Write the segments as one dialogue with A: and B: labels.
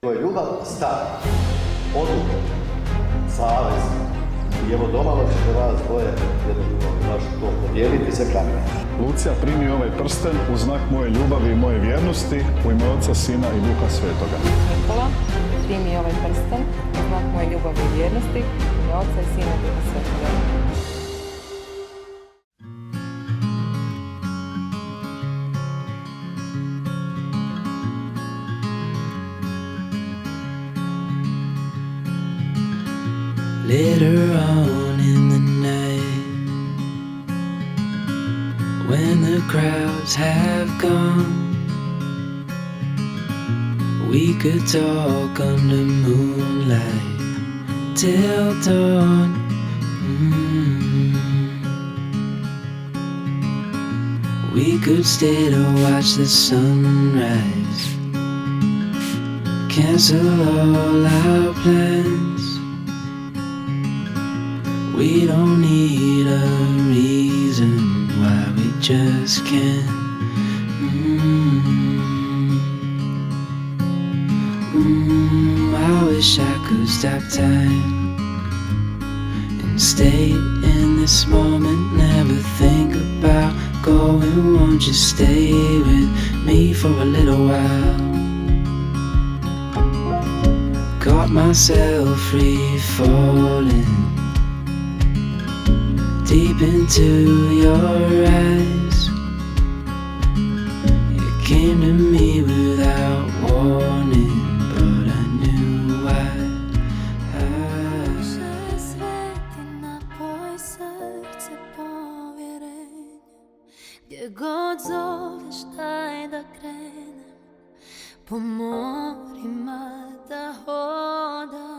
A: To je ljubav, stav, odluka, savez. I evo domalo ćete vas dvoje jedno drugo baš to podijeliti za kamen.
B: Lucija, primi ovaj prsten u znak moje ljubavi i moje vjernosti u ime Oca, Sina i Duha Svetoga.
C: Nikola, primi ovaj prsten u znak moje ljubavi i vjernosti u ime Oca i Sina i Duha Svetoga.
D: Later on in the night, when the crowds have gone, we could talk under moonlight till dawn. We could stay to watch the sunrise, cancel all our plans. We don't need a reason why we just can't. I wish I could stop time and stay in this moment, never think about going. Won't you stay with me for a little while? Caught myself free falling deep into your eyes. You came to me without warning, but I knew why.
E: Sveti napoj srce povjerenja, gdje god zoveš daj da krenem, po morima da hodam.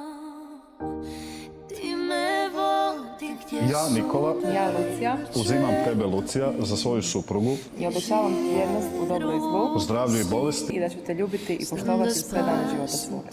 E: Ti me vodi gdje
B: Ja, Nikola,
C: Ja, Lucija,
B: uzimam tebe, Lucija, za svoju suprugu,
C: i obećavam ti vjernost u dobru i zlu
B: u zdravlju i bolesti.
C: i da ću te ljubiti i poštovati sve dane života svoga.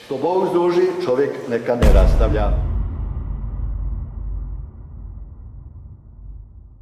A: Što Bog duži, čovjek neka ne rastavlja.